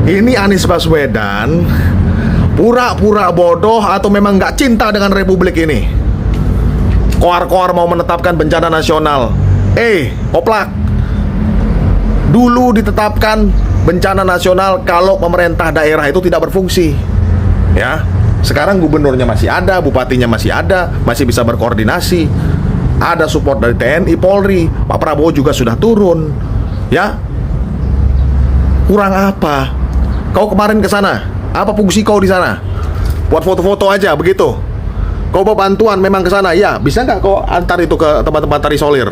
Ini Anies Baswedan pura-pura bodoh atau memang nggak cinta dengan republik ini. Koar-koar mau menetapkan bencana nasional. Oplak, dulu ditetapkan bencana nasional kalau pemerintah daerah itu tidak berfungsi. Ya, sekarang gubernurnya masih ada, bupatinya masih ada, masih bisa berkoordinasi. Ada support dari TNI, Polri. Pak Prabowo juga sudah turun. Ya, kurang apa? Kau kemarin ke sana, apa fungsi kau di sana? Buat foto-foto aja begitu. Kau bawa bantuan memang ke sana, ya. Bisa nggak kau antar itu ke tempat-tempat terisolir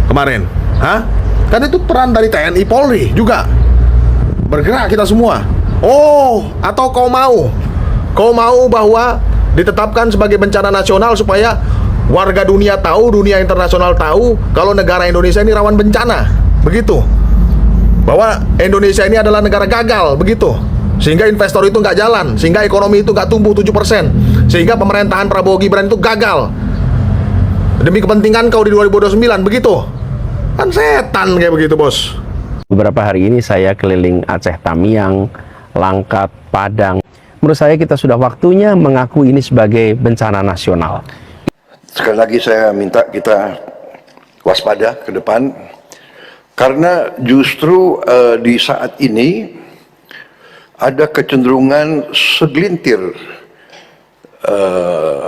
kemarin? Hah? Kan itu peran dari TNI, Polri juga. Bergerak kita semua. Atau kau mau bahwa ditetapkan sebagai bencana nasional supaya warga dunia tahu, dunia internasional tahu kalau negara Indonesia ini rawan bencana, begitu. Bahwa Indonesia ini adalah negara gagal, begitu. Sehingga investor itu nggak jalan, sehingga ekonomi itu nggak tumbuh 7%, sehingga pemerintahan Prabowo Gibran itu gagal demi kepentingan kau di 2029, begitu. Kan setan kayak begitu, bos. Beberapa hari ini saya keliling Aceh, Tamiang, Langkat, Padang. Menurut saya kita sudah waktunya mengaku ini sebagai bencana nasional. Sekali lagi saya minta kita waspada ke depan, karena justru di saat ini ada kecenderungan segelintir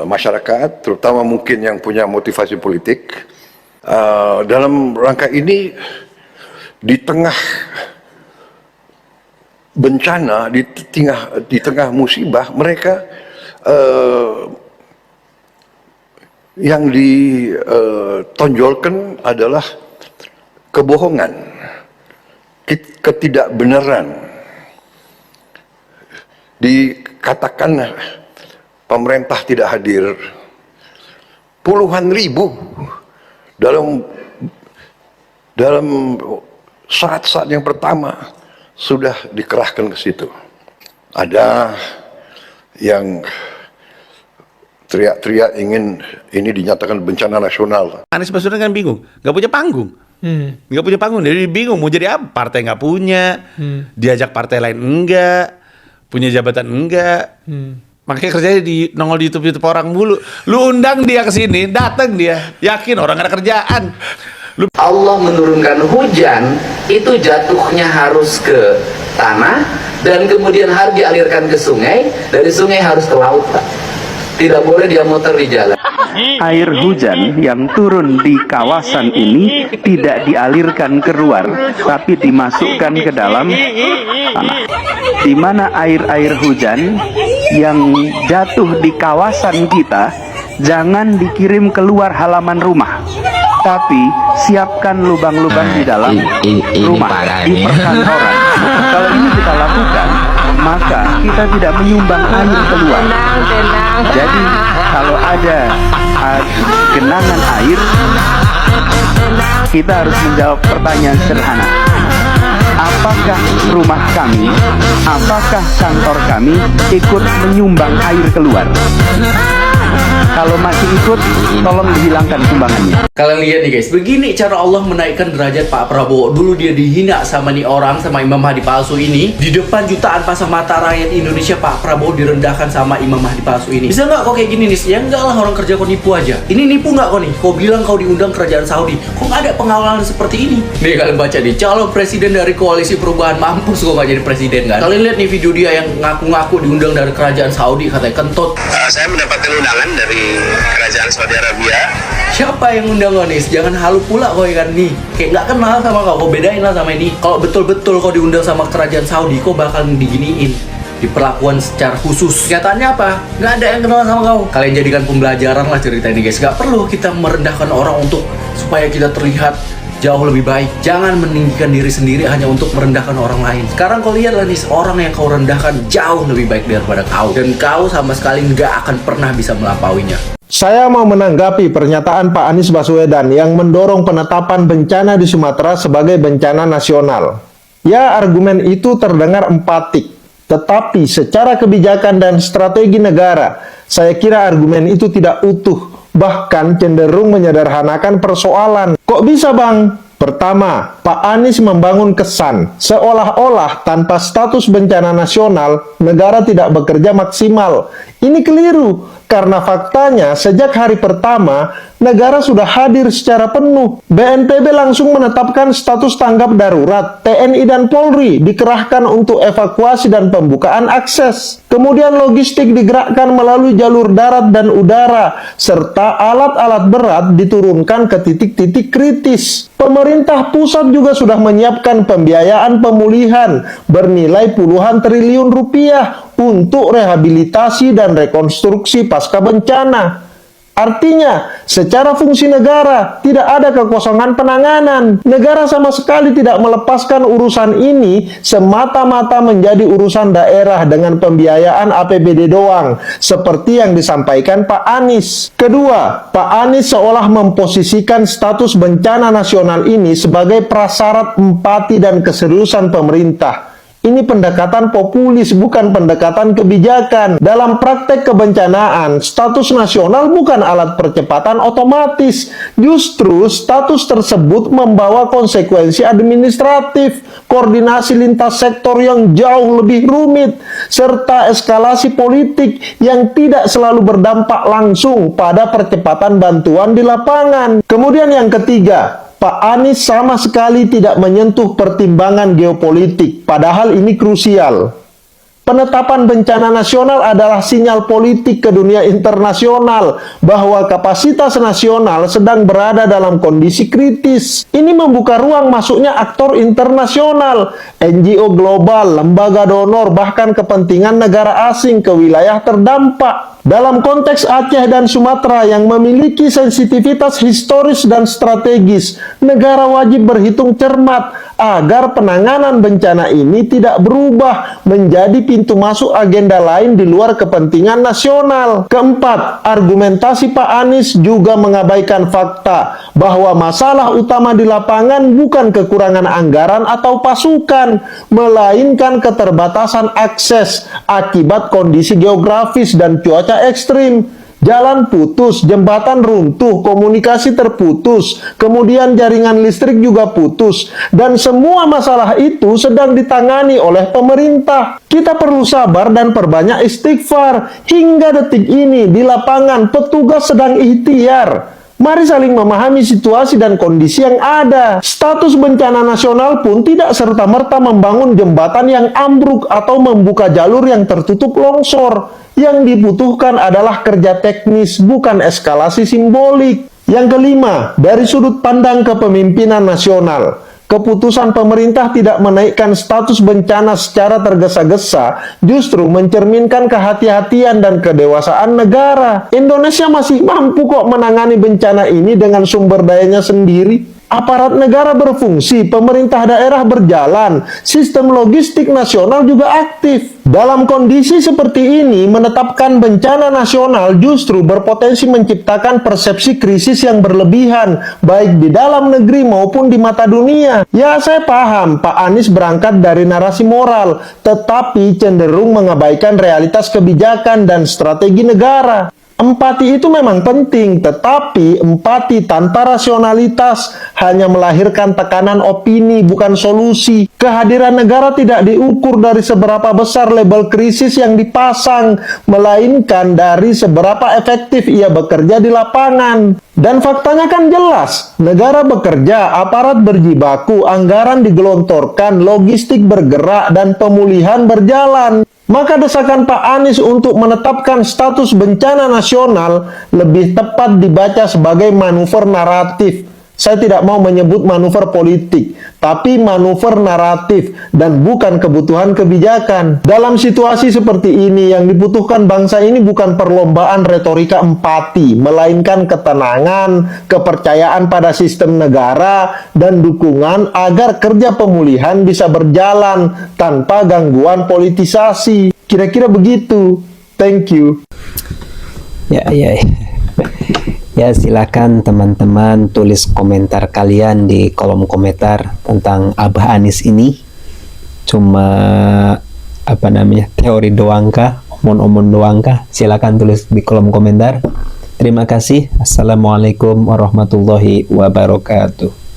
masyarakat, terutama mungkin yang punya motivasi politik, dalam rangka ini di tengah bencana, di tengah musibah, mereka yang ditonjolkan adalah kebohongan, ketidakbenaran. Dikatakan pemerintah tidak hadir, puluhan ribu dalam saat-saat yang pertama sudah dikerahkan ke situ. Ada yang teriak-teriak ingin ini dinyatakan bencana nasional. Anies Baswedan kan bingung, nggak punya panggung. Nggak punya panggung, jadi bingung mau jadi apa. Partai nggak punya, diajak partai lain enggak, punya jabatan enggak. Makanya kerjanya nongol di YouTube orang mulu. Lu undang dia ke sini, datang dia, yakin orang ada kerjaan. Allah menurunkan hujan itu jatuhnya harus ke tanah dan kemudian harus dialirkan ke sungai, dari sungai harus ke laut, Pak. Tidak boleh dia muter di jalan. Air hujan yang turun di kawasan ini tidak dialirkan keluar, tapi dimasukkan ke dalam tanah. Di mana air-air hujan yang jatuh di kawasan kita jangan dikirim keluar halaman rumah, tapi siapkan lubang-lubang di dalam rumah, di perkantoran. Kalau ini kita lakukan, maka kita tidak menyumbang air keluar. Jadi kalau ada genangan air, kita harus menjawab pertanyaan sederhana. Apakah rumah kami, apakah kantor kami ikut menyumbang air keluar? Kalau masih ikut, tolong dihilangkan sumbangannya. Kalian lihat nih guys, begini cara Allah menaikkan derajat Pak Prabowo. Dulu dia dihina sama nih orang, sama Imam Mahdi palsu ini. Di depan jutaan pasang mata rakyat Indonesia, Pak Prabowo direndahkan sama Imam Mahdi palsu ini. Bisa nggak kok kayak gini nih? Ya enggak lah, orang kerja kok nipu aja. Ini nipu nggak kok nih? Kau bilang kau diundang kerajaan Saudi, kok nggak ada pengawalan seperti ini? Nih kalian baca nih, calon presiden dari koalisi perubahan, mampus kok nggak jadi presiden kan? Kalian lihat nih video dia yang ngaku-ngaku diundang dari kerajaan Saudi, katanya kentut. Saya mendapatkan undangan dari kerajaan Saudi Arabia. Siapa yang undang kau nih? Jangan halu pula kau kan nih. Kayak nggak kenal sama kau. Kau bedain lah sama ini. Kalau betul-betul kau diundang sama kerajaan Saudi, kau bakal diginiin, diperlakukan secara khusus. Nyatanya apa? Nggak ada yang kenal sama kau. Kalian jadikan pembelajaran lah cerita ini guys. Nggak perlu kita merendahkan orang untuk supaya kita terlihat jauh lebih baik. Jangan meninggikan diri sendiri hanya untuk merendahkan orang lain. Sekarang kau lihatlah nih, orang yang kau rendahkan jauh lebih baik daripada kau, dan kau sama sekali nggak akan pernah bisa melampauinya. Saya mau menanggapi pernyataan Pak Anies Baswedan yang mendorong penetapan bencana di Sumatera sebagai bencana nasional. Ya, argumen itu terdengar empatik, tetapi secara kebijakan dan strategi negara, saya kira argumen itu tidak utuh, bahkan cenderung menyederhanakan persoalan. Kok bisa, Bang? Pertama, Pak Anies membangun kesan seolah-olah tanpa status bencana nasional, negara tidak bekerja maksimal. Ini keliru, karena faktanya sejak hari pertama, negara sudah hadir secara penuh. BNPB langsung menetapkan status tanggap darurat. TNI dan Polri dikerahkan untuk evakuasi dan pembukaan akses. Kemudian logistik digerakkan melalui jalur darat dan udara, serta alat-alat berat diturunkan ke titik-titik kritis. Pemerintah pusat juga sudah menyiapkan pembiayaan pemulihan bernilai puluhan triliun rupiah untuk rehabilitasi dan rekonstruksi pasca bencana. Artinya, secara fungsi negara, tidak ada kekosongan penanganan. Negara sama sekali tidak melepaskan urusan ini semata-mata menjadi urusan daerah dengan pembiayaan APBD doang, seperti yang disampaikan Pak Anies. Kedua, Pak Anies seolah memposisikan status bencana nasional ini sebagai prasyarat empati dan keseriusan pemerintah. Ini pendekatan populis, bukan pendekatan kebijakan. Dalam praktek kebencanaan, status nasional bukan alat percepatan otomatis. Justru, status tersebut membawa konsekuensi administratif, koordinasi lintas sektor yang jauh lebih rumit, serta eskalasi politik yang tidak selalu berdampak langsung pada percepatan bantuan di lapangan. Kemudian yang ketiga, Pak Anies sama sekali tidak menyentuh pertimbangan geopolitik, padahal ini krusial. Penetapan bencana nasional adalah sinyal politik ke dunia internasional bahwa kapasitas nasional sedang berada dalam kondisi kritis. Ini membuka ruang masuknya aktor internasional, NGO global, lembaga donor, bahkan kepentingan negara asing ke wilayah terdampak. Dalam konteks Aceh dan Sumatera yang memiliki sensitivitas historis dan strategis, negara wajib berhitung cermat agar penanganan bencana ini tidak berubah menjadi pintu masuk agenda lain di luar kepentingan nasional. Keempat, argumentasi Pak Anies juga mengabaikan fakta bahwa masalah utama di lapangan bukan kekurangan anggaran atau pasukan, melainkan keterbatasan akses akibat kondisi geografis dan cuaca ekstrim. Jalan putus, jembatan runtuh, komunikasi terputus, kemudian jaringan listrik juga putus, dan semua masalah itu sedang ditangani oleh pemerintah. Kita perlu sabar dan perbanyak istighfar. Hingga detik ini di lapangan petugas sedang ikhtiar. Mari saling memahami situasi dan kondisi yang ada. Status bencana nasional pun tidak serta-merta membangun jembatan yang ambruk atau membuka jalur yang tertutup longsor. Yang dibutuhkan adalah kerja teknis, bukan eskalasi simbolik. Yang kelima, dari sudut pandang kepemimpinan nasional, keputusan pemerintah tidak menaikkan status bencana secara tergesa-gesa justru mencerminkan kehati-hatian dan kedewasaan negara. Indonesia masih mampu kok menangani bencana ini dengan sumber dayanya sendiri. Aparat negara berfungsi, pemerintah daerah berjalan, sistem logistik nasional juga aktif. Dalam kondisi seperti ini, menetapkan bencana nasional justru berpotensi menciptakan persepsi krisis yang berlebihan, baik di dalam negeri maupun di mata dunia. Ya, saya paham Pak Anies berangkat dari narasi moral, tetapi cenderung mengabaikan realitas kebijakan dan strategi negara. Empati itu memang penting, tetapi empati tanpa rasionalitas hanya melahirkan tekanan opini, bukan solusi. Kehadiran negara tidak diukur dari seberapa besar label krisis yang dipasang, melainkan dari seberapa efektif ia bekerja di lapangan. Dan faktanya kan jelas, negara bekerja, aparat berjibaku, anggaran digelontorkan, logistik bergerak, dan pemulihan berjalan. Maka desakan Pak Anies untuk menetapkan status bencana nasional lebih tepat dibaca sebagai manuver naratif. Saya tidak mau menyebut manuver politik, tapi manuver naratif dan bukan kebutuhan kebijakan. Dalam situasi seperti ini, yang dibutuhkan bangsa ini bukan perlombaan retorika empati, melainkan ketenangan, kepercayaan pada sistem negara, dan dukungan agar kerja pemulihan bisa berjalan tanpa gangguan politisasi. Kira-kira begitu. Thank you. Ya, silakan teman-teman tulis komentar kalian di kolom komentar tentang Abah Anies ini. Cuma teori doang kah? Omong-omong doang kah? Silakan tulis di kolom komentar. Terima kasih. Assalamualaikum warahmatullahi wabarakatuh.